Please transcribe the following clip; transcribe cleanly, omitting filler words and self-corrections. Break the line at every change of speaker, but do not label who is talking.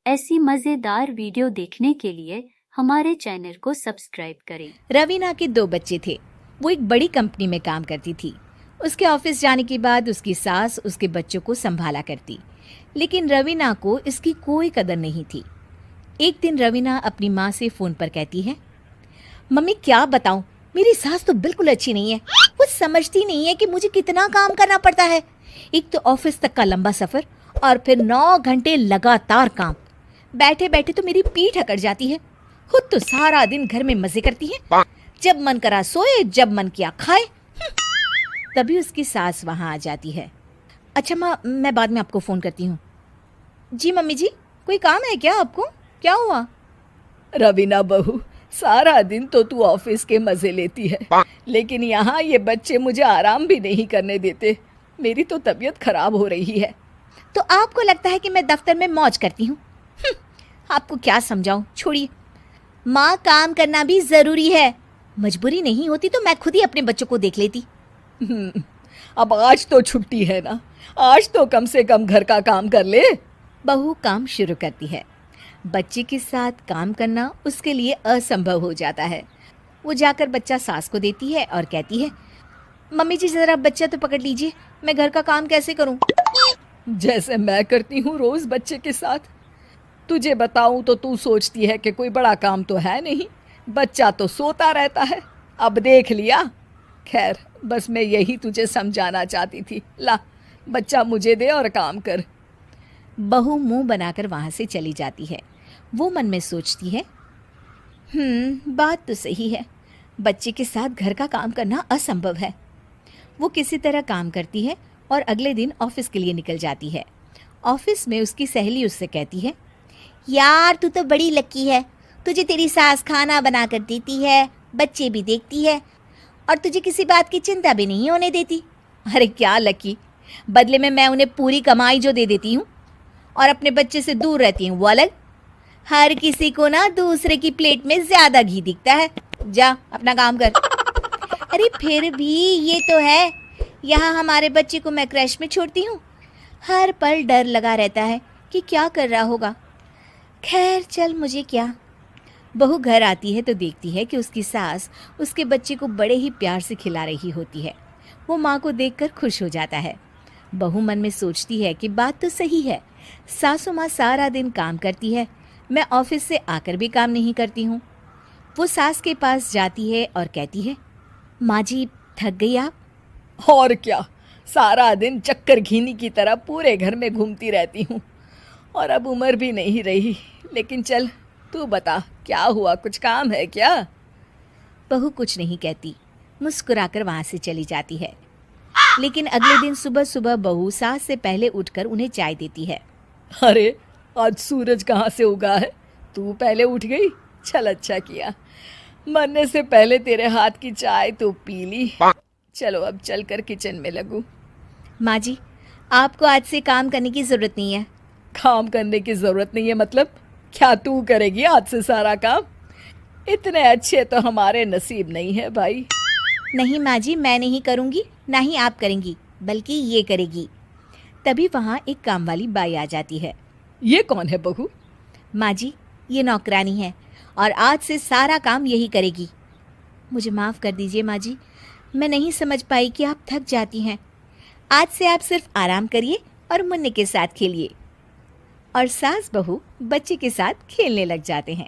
ऐसी मजेदार वीडियो देखने के लिए हमारे चैनल को सब्सक्राइब करें।
रवीना के 2 बच्चे थे। वो एक बड़ी कंपनी में काम करती थी। उसके ऑफिस जाने के बाद उसकी सास उसके बच्चों को संभाला करती, लेकिन रवीना को इसकी कोई कदर नहीं थी। एक दिन रवीना अपनी माँ से फ़ोन पर कहती है, मम्मी क्या बताऊं, मेरी सास तो बिल्कुल अच्छी नहीं है। वो समझती नहीं है कि मुझे कितना काम करना पड़ता है। एक तो ऑफिस तक का लंबा सफ़र और फिर 9 घंटे लगातार काम। बैठे बैठे तो मेरी पीठ अकड़ जाती है। खुद तो सारा दिन घर में मजे करती है, जब मन करा सोए, जब मन किया खाए। तभी उसकी सास वहां आ जाती है। अच्छा माँ, मैं बाद में आपको फ़ोन करती हूँ। जी मम्मी जी, कोई काम है क्या आपको? क्या हुआ?
रवीना बहू, सारा दिन तो तू ऑफिस के मजे लेती है, लेकिन यहाँ ये बच्चे मुझे आराम भी नहीं करने देते। मेरी तो तबीयत खराब हो रही है।
तो आपको लगता है कि मैं दफ्तर में मौज करती हूँ? आपको क्या समझाऊं, छोड़िए। माँ, काम करना भी ज़रूरी है। मजबूरी नहीं होती तो मैं खुद ही अपने बच्चों को देख लेती।
अब आज तो छुट्टी है ना, आज तो कम से कम घर का काम कर ले।
बहू काम शुरू करती है। बच्चे के साथ काम करना उसके लिए असंभव हो जाता है। वो जाकर बच्चा सास को देती है और कहती है, मम्मी जी ज़रा बच्चा तो पकड़ लीजिए, मैं घर का काम कैसे करूं?
जैसे मैं करती हूँ रोज बच्चे के साथ। तुझे बताऊं तो तू सोचती है कि कोई बड़ा काम तो है नहीं, बच्चा तो सोता रहता है। अब देख लिया। खैर, बस मैं यही तुझे समझाना चाहती थी। ला, बच्चा मुझे दे और काम कर।
बहू मुंह बनाकर वहां से चली जाती है। वो मन में सोचती है, बात तो सही है, बच्चे के साथ घर का काम करना असंभव है। वो किसी तरह काम करती है और अगले दिन ऑफिस के लिए निकल जाती है। ऑफिस में उसकी सहेली उससे कहती है, यार तू तो बड़ी लकी है, तुझे तेरी सास खाना बना कर देती है, बच्चे भी देखती है और तुझे किसी बात की चिंता भी नहीं होने देती। अरे क्या लकी, बदले में मैं उन्हें पूरी कमाई जो दे देती हूँ और अपने बच्चे से दूर रहती हूँ वो अलग। हर किसी को ना दूसरे की प्लेट में ज्यादा घी दिखता है। जा अपना काम कर। अरे फिर भी ये तो है, यहाँ हमारे बच्चे को मैं क्रैश में छोड़ती हूँ, हर पल डर लगा रहता है कि क्या कर रहा होगा। खैर चल, मुझे क्या। बहू घर आती है तो देखती है कि उसकी सास उसके बच्चे को बड़े ही प्यार से खिला रही होती है। वो माँ को देखकर खुश हो जाता है। बहू मन में सोचती है कि बात तो सही है, सासू माँ सारा दिन काम करती है, मैं ऑफिस से आकर भी काम नहीं करती हूँ। वो सास के पास जाती है और कहती है, माँ जी थक गई आप?
और क्या, सारा दिन चक्कर घीनी की तरह पूरे घर में घूमती रहती हूँ और अब उम्र भी नहीं रही। लेकिन चल तू बता, क्या हुआ, कुछ काम है क्या?
बहू कुछ नहीं कहती, मुस्कुराकर वहाँ से चली जाती है। लेकिन अगले दिन सुबह सुबह बहू सास से पहले उठकर उन्हें चाय देती है।
अरे आज सूरज कहाँ से उगा है, तू पहले उठ गई। चल अच्छा किया, मरने से पहले तेरे हाथ की चाय तो पी ली। चलो अब चलकर किचन में लगूं।
माँ जी, आपको आज से काम करने की ज़रूरत नहीं है।
काम करने की ज़रूरत नहीं है मतलब? क्या तू करेगी आज से सारा काम? इतने अच्छे तो हमारे नसीब नहीं है भाई।
नहीं माँ जी, मैं नहीं करूँगी, ना ही आप करेंगी, बल्कि ये करेगी। तभी वहाँ एक काम वाली बाई आ जाती है।
ये कौन है बहू?
माँ जी, ये नौकरानी है और आज से सारा काम यही करेगी। मुझे माफ़ कर दीजिए माँ जी, मैं नहीं समझ पाई कि आप थक जाती हैं। आज से आप सिर्फ आराम करिए और मुन्ने के साथ खेलिए। और सास बहू बच्चे के साथ खेलने लग जाते हैं।